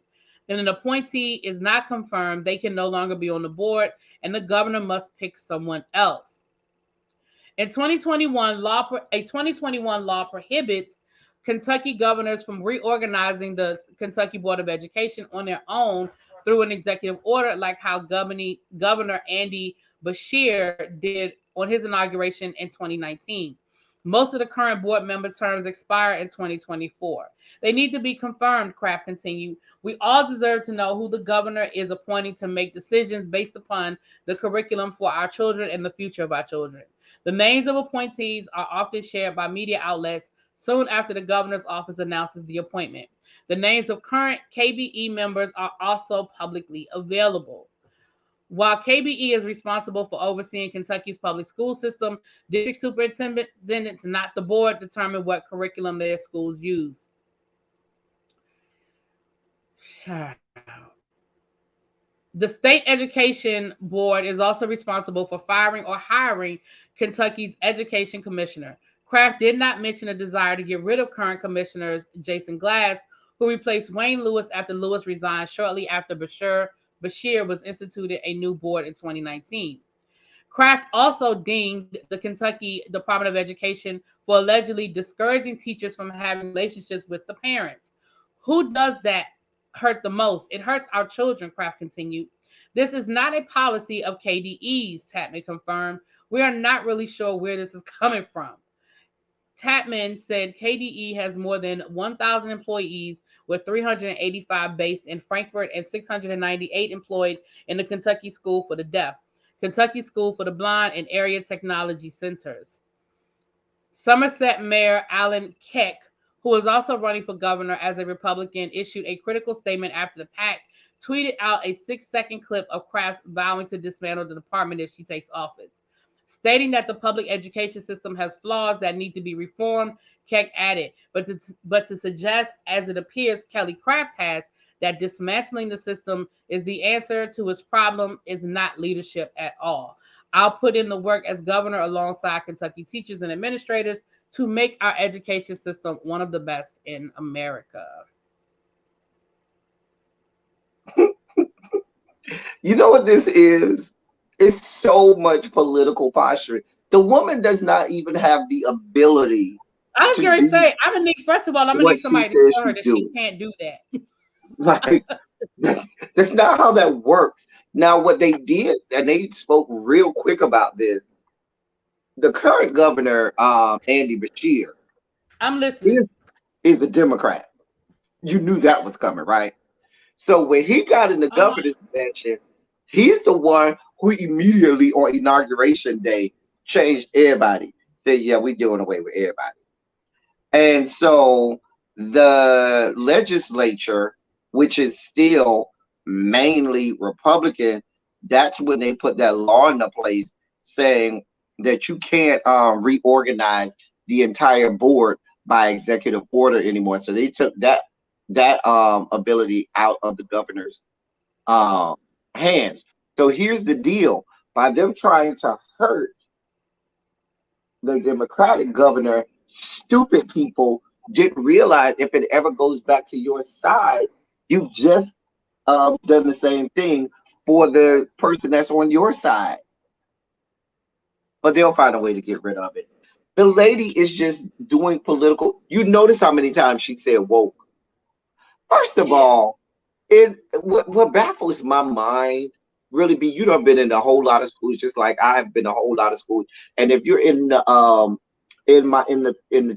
If an appointee is not confirmed, they can no longer be on the board, and the governor must pick someone else. In 2021, a 2021 law prohibits Kentucky governors from reorganizing the Kentucky Board of Education on their own through an executive order, like how Governor Andy Beshear did on his inauguration in 2019. Most of the current board member terms expire in 2024. They need to be confirmed, Kraft continued. We all deserve to know who the governor is appointing to make decisions based upon the curriculum for our children and the future of our children. The names of appointees are often shared by media outlets soon after the governor's office announces the appointment. The names of current KBE members are also publicly available. While KBE is responsible for overseeing Kentucky's public school system, district superintendents, not the board, determine what curriculum their schools use. The state education board is also responsible for firing or hiring Kentucky's education commissioner. Kraft did not mention a desire to get rid of current commissioners Jason Glass, who replaced Wayne Lewis after Lewis resigned shortly after Beshear was instituted a new board in 2019. Kraft also dinged the Kentucky Department of Education for allegedly discouraging teachers from having relationships with the parents. Who does that hurt the most? It hurts our children, Kraft continued. This is not a policy of KDE's, Tapman confirmed. We are not really sure where this is coming from. Tapman said KDE has more than 1,000 employees, with 385 based in Frankfort and 698 employed in the Kentucky School for the Deaf, Kentucky School for the Blind, and area technology centers. Somerset Mayor Alan Keck, who is also running for governor as a Republican, issued a critical statement after the PAC tweeted out a 6-second clip of Kraft vowing to dismantle the department if she takes office. Stating that the public education system has flaws that need to be reformed, Keck added, but to suggest, as it appears Kelly Kraft has, that dismantling the system is the answer to its problem is not leadership at all. I'll put in the work as governor alongside Kentucky teachers and administrators to make our education system one of the best in America. You know what this is? It's so much political posturing. The woman does not even have the ability I was to going to do say, first of all, I'm going to what need she somebody to says tell her she's that she doing. can't do that. Like, that's not how that works. Now, what they did, and they spoke real quick about this, the current governor, Andy Beshear, I'm listening. is, is a Democrat. You knew that was coming, right? So when he got in the Uh-huh. governor's mansion, he's the one who immediately on inauguration day changed everybody. Said, yeah, we're doing away with everybody. And so the legislature, which is still mainly Republican, that's when they put that law into place saying that you can't reorganize the entire board by executive order anymore. So they took that ability out of the governor's um, hands. So here's the deal: by them trying to hurt the Democratic governor, stupid people didn't realize if it ever goes back to your side, you've just done the same thing for the person that's on your side. But they'll find a way to get rid of it. The lady is just doing political. You notice how many times she said woke. First of Yeah. all, what baffles my mind really be you have been in a whole lot of schools just like I have been a whole lot of schools. And if you're in the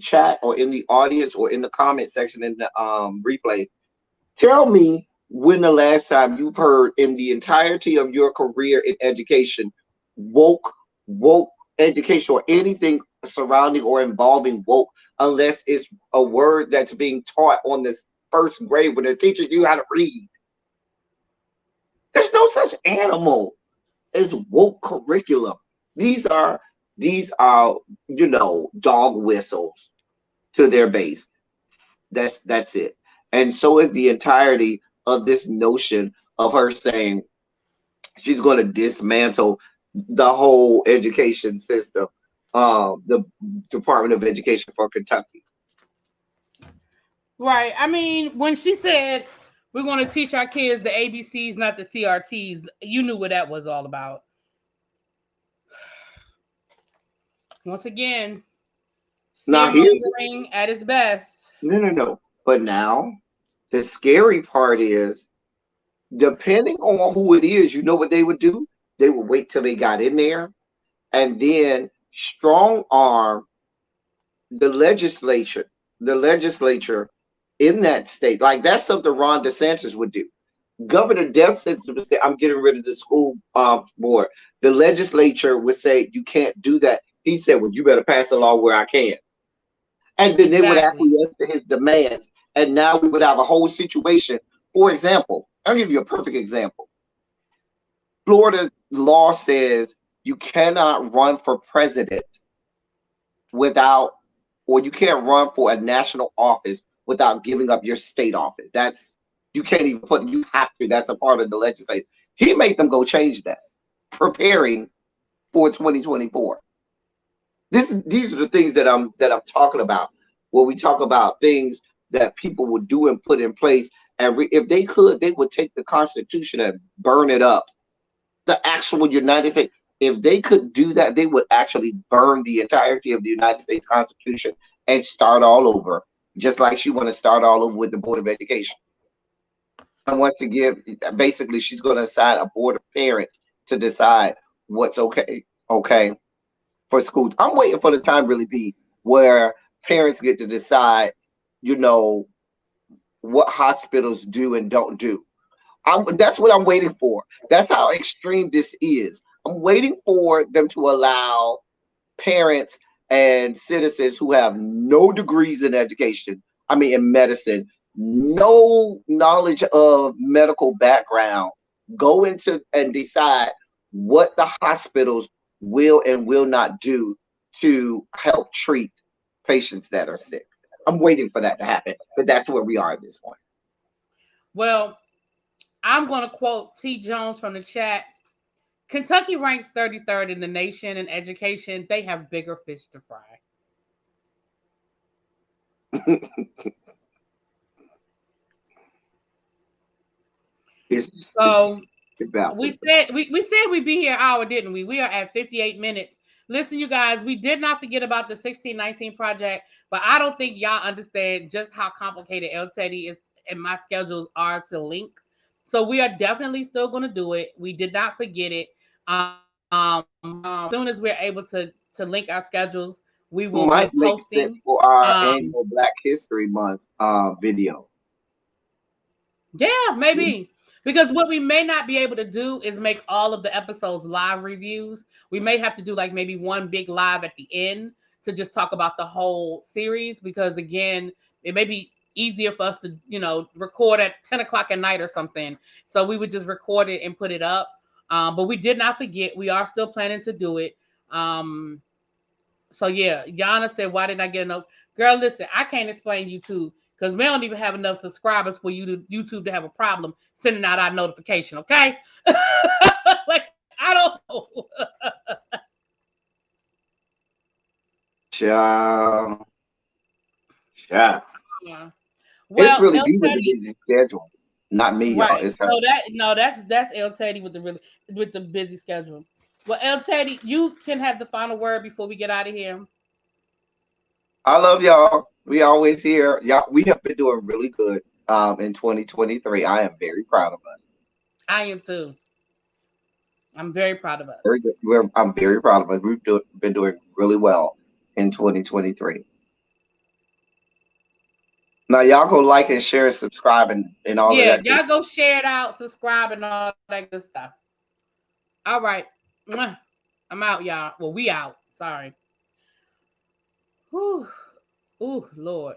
chat or in the audience or in the comment section in the replay, tell me when the last time you've heard in the entirety of your career in education woke education or anything surrounding or involving woke unless it's a word that's being taught on this first grade when they're teaching you how to read. There's no such animal as woke curriculum. These are these are dog whistles to their base. That's it. And so is the entirety of this notion of her saying she's going to dismantle the whole education system, the Department of Education for Kentucky. Right. I mean, when she said we're going to teach our kids the ABCs, not the CRTs, you knew what that was all about. Once again, fear Now here's mongering at its best. no. But now the scary part is, depending on who it is, you know what they would do? They would wait till they got in there and then strong arm the legislature, the legislature in that state. Like that's something Ron DeSantis would do. Governor DeSantis would say, "I'm getting rid of the school board." The legislature would say, "You can't do that." He said, "Well, you better pass a law where I can," and then they would Exactly. acquiesce to his demands, and now we would have a whole situation. For example, I'll give you a perfect example. Florida law says you cannot run for president without, or you can't run for a national office without giving up your state office. That's, you can't even put, you have to. That's a part of the legislature. He made them go change that, preparing for 2024. These are the things that I'm talking about. When we talk about things that people would do and put in place, and if they could, they would take the Constitution and burn it up. The actual United States. If they could do that, they would actually burn the entirety of the United States Constitution and start all over, just like she want to start all over with the Board of Education. And wants to give, basically, she's going to assign a board of parents to decide what's okay for schools. I'm waiting for the time really be where parents get to decide, you know, what hospitals do and don't do. That's what I'm waiting for. That's how extreme this is. I'm waiting for them to allow parents and citizens who have no degrees in education, I mean, in medicine, no knowledge of medical background, go into and decide what the hospitals will and will not do to help treat patients that are sick. I'm waiting for that to happen, but that's where we are at this point. Well, I'm going to quote T. Jones from the chat. Kentucky ranks 33rd in the nation in education. They have bigger fish to fry. It's, it's So about we said we'd be here an hour, didn't we? We are at 58 minutes. Listen, you guys, we did not forget about the 1619 project, but I don't think y'all understand just how complicated El Teddy is and my schedules are to link. So we are definitely still going to do it. We did not forget it. As soon as we're able to link our schedules, we will be might make posting. sense for our Um, annual Black History Month video. Yeah, maybe. Because what we may not be able to do is make all of the episodes live reviews. We may have to do like maybe one big live at the end to just talk about the whole series. Because again, it may be easier for us to, record at 10 o'clock at night or something. So we would just record it and put it up. But we did not forget. We are still planning to do it. Um, so yeah, Yana said, "Why didn't I get enough?" Girl, listen, I can't explain YouTube because we don't even have enough subscribers for you to YouTube to have a problem sending out our notification. Okay, like I don't know. Child, child. Yeah. It's Well, really El be with the Teddy, busy schedule. Not me, y'all. right? It's her. No, that's El Teddy with the busy schedule. Well, El Teddy, you can have the final word before we get out of here. I love y'all. We always here. Y'all, we have been doing really good in 2023. I am very proud of us. I am too. I'm very proud of Very us. good. I'm very proud of us. Been doing really well in 2023. Now y'all go like and share and subscribe and all of Yeah, that good. y'all go share it out, subscribe, and all that good stuff. All right. Mwah. I'm out, y'all. Well, we out. Sorry. Whew. Oh, Lord.